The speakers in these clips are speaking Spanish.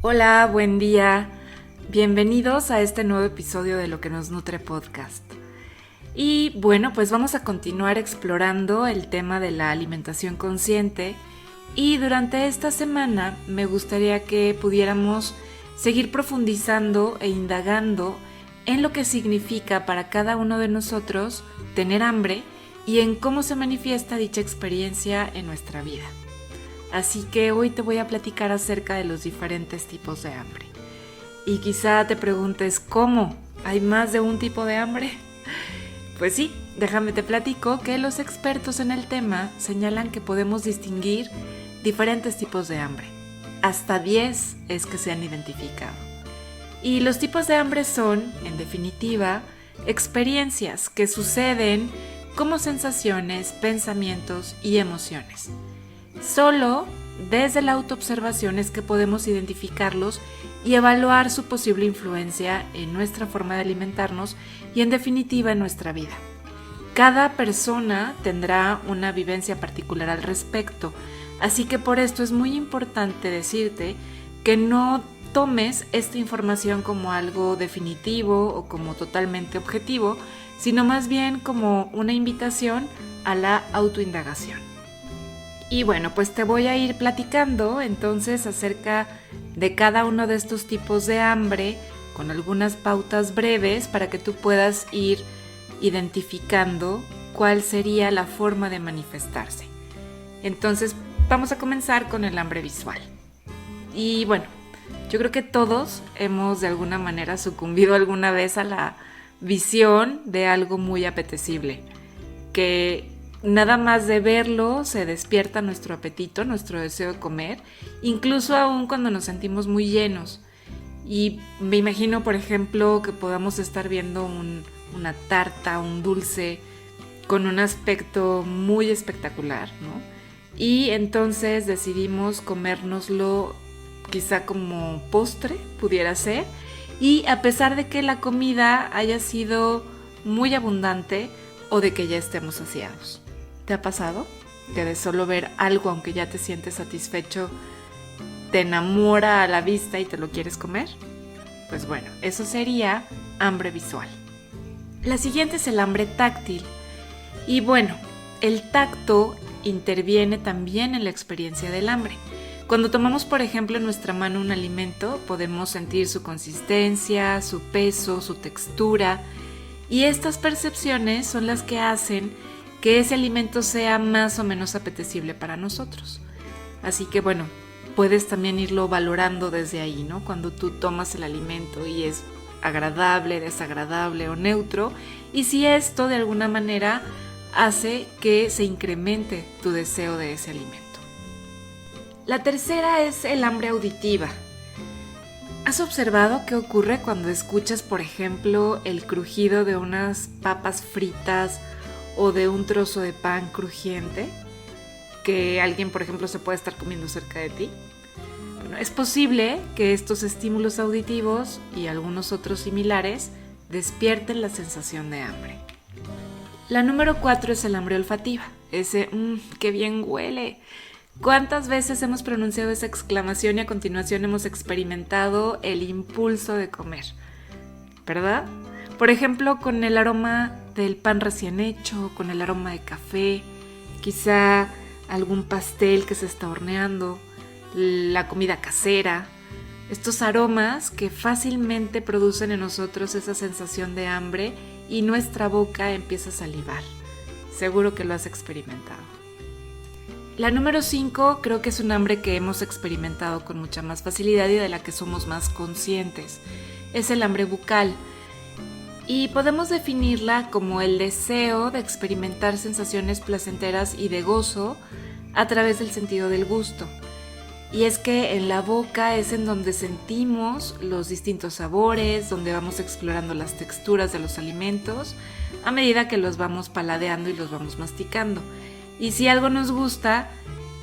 Hola, buen día. Bienvenidos a este nuevo episodio de Lo que nos nutre podcast. Y bueno, pues vamos a continuar explorando el tema de la alimentación consciente y durante esta semana me gustaría que pudiéramos seguir profundizando e indagando en lo que significa para cada uno de nosotros tener hambre y en cómo se manifiesta dicha experiencia en nuestra vida. Así que hoy te voy a platicar acerca de los diferentes tipos de hambre. Y quizá te preguntes, ¿cómo? ¿Hay más de un tipo de hambre? Pues sí, déjame te platico que los expertos en el tema señalan que podemos distinguir diferentes tipos de hambre. Hasta 10 es que se han identificado. Y los tipos de hambre son, en definitiva, experiencias que suceden como sensaciones, pensamientos y emociones. Solo desde la autoobservación es que podemos identificarlos y evaluar su posible influencia en nuestra forma de alimentarnos y en definitiva en nuestra vida. Cada persona tendrá una vivencia particular al respecto, así que por esto es muy importante decirte que no tomes esta información como algo definitivo o como totalmente objetivo, sino más bien como una invitación a la autoindagación. Y bueno, pues te voy a ir platicando entonces acerca de cada uno de estos tipos de hambre con algunas pautas breves para que tú puedas ir identificando cuál sería la forma de manifestarse. Entonces vamos a comenzar con el hambre visual. Y bueno, yo creo que todos hemos de alguna manera sucumbido alguna vez a la visión de algo muy apetecible, que nada más de verlo se despierta nuestro apetito, nuestro deseo de comer, incluso aún cuando nos sentimos muy llenos. Y me imagino, por ejemplo, que podamos estar viendo una tarta, un dulce con un aspecto muy espectacular, ¿no? Y entonces decidimos comérnoslo quizá como postre, pudiera ser, y a pesar de que la comida haya sido muy abundante o de que ya estemos saciados. ¿Te ha pasado? Que de solo ver algo, aunque ya te sientes satisfecho, te enamora a la vista y te lo quieres comer? Pues bueno, eso sería hambre visual. La siguiente es el hambre táctil. Y bueno, el tacto interviene también en la experiencia del hambre. Cuando tomamos, por ejemplo, en nuestra mano un alimento, podemos sentir su consistencia, su peso, su textura, y estas percepciones son las que hacen que ese alimento sea más o menos apetecible para nosotros. Así que bueno, puedes también irlo valorando desde ahí, ¿no? Cuando tú tomas el alimento y es agradable, desagradable o neutro, y si esto de alguna manera hace que se incremente tu deseo de ese alimento. La tercera es el hambre auditiva. ¿Has observado qué ocurre cuando escuchas, por ejemplo, el crujido de unas papas fritas o de un trozo de pan crujiente que alguien, por ejemplo, se puede estar comiendo cerca de ti? Bueno, es posible que estos estímulos auditivos y algunos otros similares despierten la sensación de hambre. La número 4 es el hambre olfativa. Ese, ¡qué bien huele! ¿Cuántas veces hemos pronunciado esa exclamación y a continuación hemos experimentado el impulso de comer? ¿Verdad? Por ejemplo, con el aroma del pan recién hecho, con el aroma de café, quizá algún pastel que se está horneando, la comida casera. Estos aromas que fácilmente producen en nosotros esa sensación de hambre y nuestra boca empieza a salivar. Seguro que lo has experimentado. La número 5 creo que es un hambre que hemos experimentado con mucha más facilidad y de la que somos más conscientes. Es el hambre bucal. Y podemos definirla como el deseo de experimentar sensaciones placenteras y de gozo a través del sentido del gusto. Y es que en la boca es en donde sentimos los distintos sabores, donde vamos explorando las texturas de los alimentos a medida que los vamos paladeando y los vamos masticando. Y si algo nos gusta,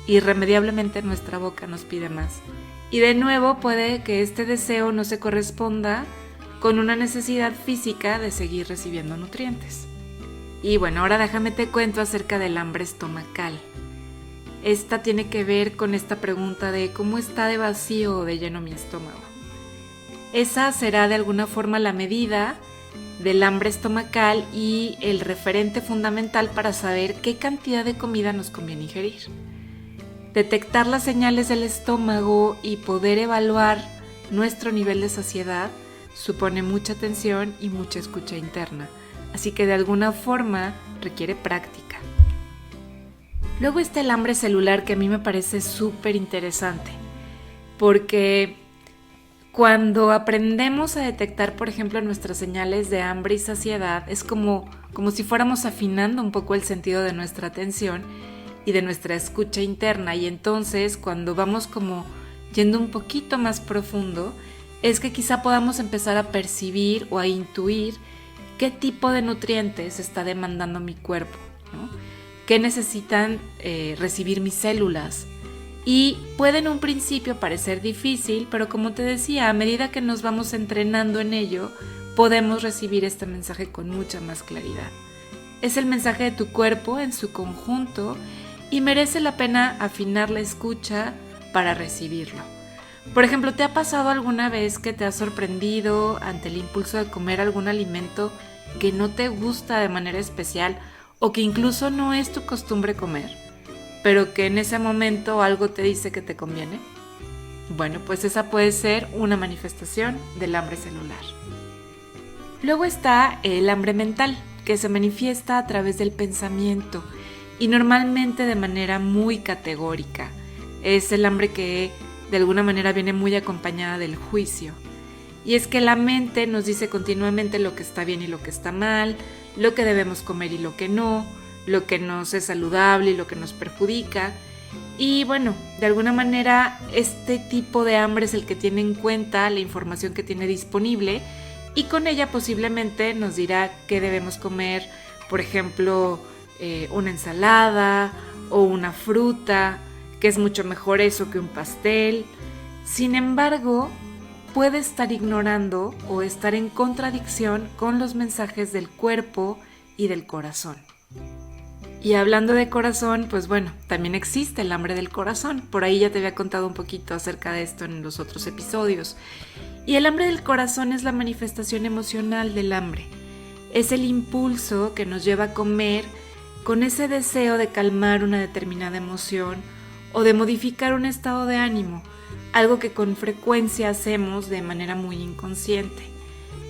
irremediablemente nuestra boca nos pide más. Y de nuevo puede que este deseo no se corresponda con una necesidad física de seguir recibiendo nutrientes. Y bueno, ahora déjame te cuento acerca del hambre estomacal. Esta tiene que ver con esta pregunta de cómo está de vacío o de lleno mi estómago. Esa será de alguna forma la medida del hambre estomacal y el referente fundamental para saber qué cantidad de comida nos conviene ingerir. Detectar las señales del estómago y poder evaluar nuestro nivel de saciedad supone mucha atención y mucha escucha interna, así que de alguna forma requiere práctica. Luego está el hambre celular, que a mí me parece súper interesante, porque cuando aprendemos a detectar, por ejemplo, nuestras señales de hambre y saciedad, es como si fuéramos afinando un poco el sentido de nuestra atención y de nuestra escucha interna, y entonces cuando vamos como yendo un poquito más profundo, es que quizá podamos empezar a percibir o a intuir qué tipo de nutrientes está demandando mi cuerpo, ¿no? ¿Qué necesitan recibir mis células? Y puede en un principio parecer difícil, pero como te decía, a medida que nos vamos entrenando en ello, podemos recibir este mensaje con mucha más claridad. Es el mensaje de tu cuerpo en su conjunto y merece la pena afinar la escucha para recibirlo. Por ejemplo, ¿te ha pasado alguna vez que te has sorprendido ante el impulso de comer algún alimento que no te gusta de manera especial o que incluso no es tu costumbre comer, pero que en ese momento algo te dice que te conviene? Bueno, pues esa puede ser una manifestación del hambre celular. Luego está el hambre mental, que se manifiesta a través del pensamiento y normalmente de manera muy categórica. Es el hambre que de alguna manera viene muy acompañada del juicio. Y es que la mente nos dice continuamente lo que está bien y lo que está mal, lo que debemos comer y lo que no, lo que nos es saludable y lo que nos perjudica. Y bueno, de alguna manera este tipo de hambre es el que tiene en cuenta la información que tiene disponible y con ella posiblemente nos dirá qué debemos comer, por ejemplo, una ensalada o una fruta, que es mucho mejor eso que un pastel. Sin embargo, puede estar ignorando o estar en contradicción con los mensajes del cuerpo y del corazón. Y hablando de corazón, pues bueno, también existe el hambre del corazón. Por ahí ya te había contado un poquito acerca de esto en los otros episodios. Y el hambre del corazón es la manifestación emocional del hambre. Es el impulso que nos lleva a comer con ese deseo de calmar una determinada emoción o de modificar un estado de ánimo, algo que con frecuencia hacemos de manera muy inconsciente.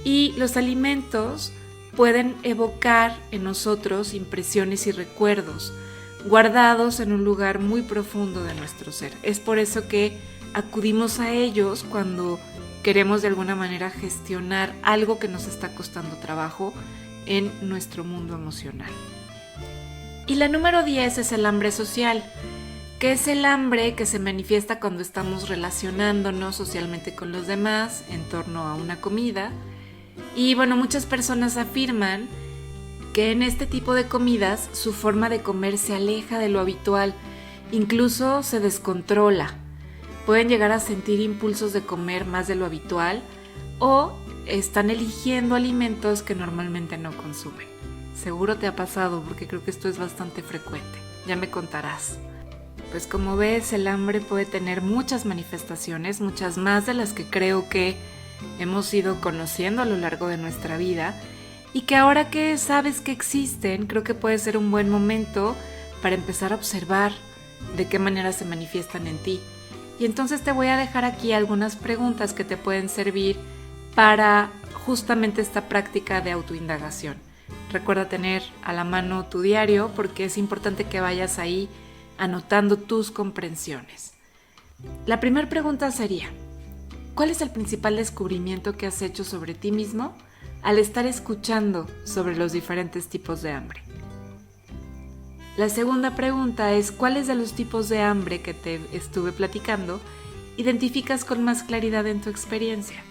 Y los alimentos pueden evocar en nosotros impresiones y recuerdos guardados en un lugar muy profundo de nuestro ser. Es por eso que acudimos a ellos cuando queremos de alguna manera gestionar algo que nos está costando trabajo en nuestro mundo emocional. Y la número 10 es el hambre social, que es el hambre que se manifiesta cuando estamos relacionándonos socialmente con los demás en torno a una comida. Y bueno, muchas personas afirman que en este tipo de comidas su forma de comer se aleja de lo habitual, incluso se descontrola. Pueden llegar a sentir impulsos de comer más de lo habitual o están eligiendo alimentos que normalmente no consumen. Seguro te ha pasado porque creo que esto es bastante frecuente. Ya me contarás. Pues como ves, el hambre puede tener muchas manifestaciones, muchas más de las que creo que hemos ido conociendo a lo largo de nuestra vida y que ahora que sabes que existen, creo que puede ser un buen momento para empezar a observar de qué manera se manifiestan en ti. Y entonces te voy a dejar aquí algunas preguntas que te pueden servir para justamente esta práctica de autoindagación. Recuerda tener a la mano tu diario porque es importante que vayas ahí anotando tus comprensiones. La primera pregunta sería: ¿cuál es el principal descubrimiento que has hecho sobre ti mismo al estar escuchando sobre los diferentes tipos de hambre? La segunda pregunta es: ¿cuáles de los tipos de hambre que te estuve platicando identificas con más claridad en tu experiencia?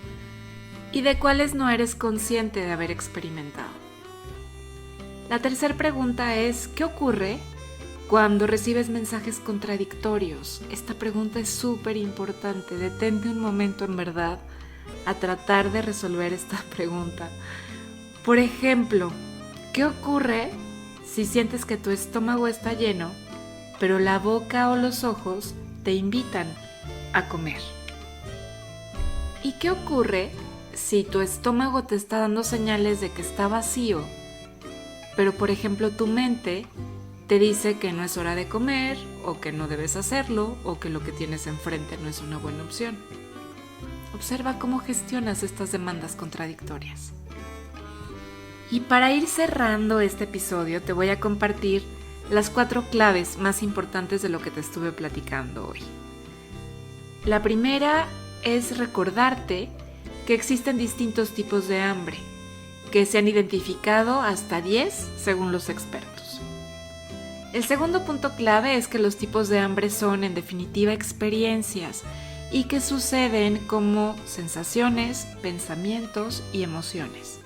¿Y de cuáles no eres consciente de haber experimentado? La tercera pregunta es: ¿qué ocurre cuando recibes mensajes contradictorios? Esta pregunta es súper importante. Detente un momento en verdad a tratar de resolver esta pregunta. Por ejemplo, ¿qué ocurre si sientes que tu estómago está lleno, pero la boca o los ojos te invitan a comer. ¿Y qué ocurre si tu estómago te está dando señales de que está vacío, pero por ejemplo tu mente te dice que no es hora de comer, o que no debes hacerlo, o que lo que tienes enfrente no es una buena opción? Observa cómo gestionas estas demandas contradictorias. Y para ir cerrando este episodio te voy a compartir las 4 claves más importantes de lo que te estuve platicando hoy. La primera es recordarte que existen distintos tipos de hambre, que se han identificado hasta 10 según los expertos. El segundo punto clave es que los tipos de hambre son, en definitiva, experiencias y que suceden como sensaciones, pensamientos y emociones.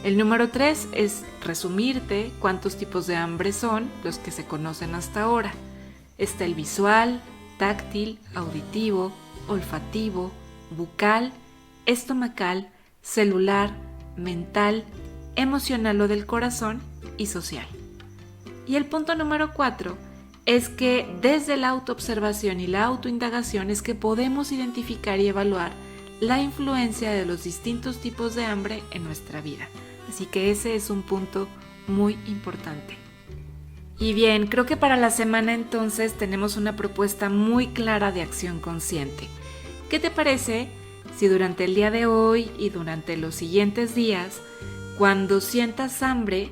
El número 3 es resumirte cuántos tipos de hambre son los que se conocen hasta ahora. Está el visual, táctil, auditivo, olfativo, bucal, estomacal, celular, mental, emocional o del corazón y social. Y el punto número 4 es que desde la autoobservación y la autoindagación es que podemos identificar y evaluar la influencia de los distintos tipos de hambre en nuestra vida. Así que ese es un punto muy importante. Y bien, creo que para la semana entonces tenemos una propuesta muy clara de acción consciente. ¿Qué te parece si durante el día de hoy y durante los siguientes días, cuando sientas hambre,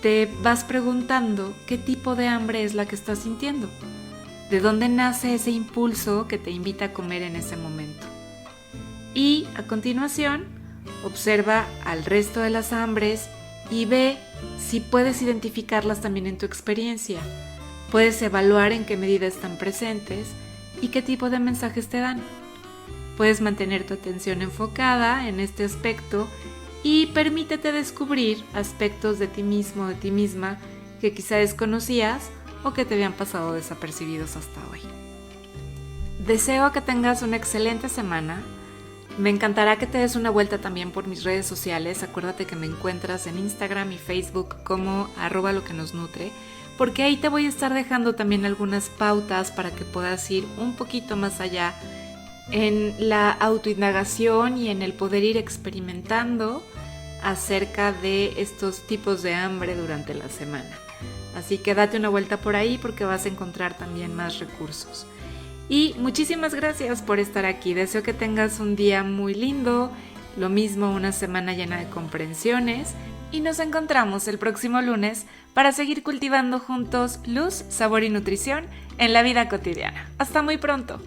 te vas preguntando qué tipo de hambre es la que estás sintiendo? ¿De dónde nace ese impulso que te invita a comer en ese momento? Y a continuación, observa al resto de las hambres y ve si puedes identificarlas también en tu experiencia. Puedes evaluar en qué medida están presentes y qué tipo de mensajes te dan. Puedes mantener tu atención enfocada en este aspecto y permítete descubrir aspectos de ti mismo o de ti misma que quizá desconocías o que te habían pasado desapercibidos hasta hoy. Deseo que tengas una excelente semana. Me encantará que te des una vuelta también por mis redes sociales. Acuérdate que me encuentras en Instagram y Facebook como @loquenosnutre, porque ahí te voy a estar dejando también algunas pautas para que puedas ir un poquito más allá en la autoindagación y en el poder ir experimentando acerca de estos tipos de hambre durante la semana. Así que date una vuelta por ahí porque vas a encontrar también más recursos. Y muchísimas gracias por estar aquí. Deseo que tengas un día muy lindo, lo mismo una semana llena de comprensiones, y nos encontramos el próximo lunes para seguir cultivando juntos luz, sabor y nutrición en la vida cotidiana. Hasta muy pronto.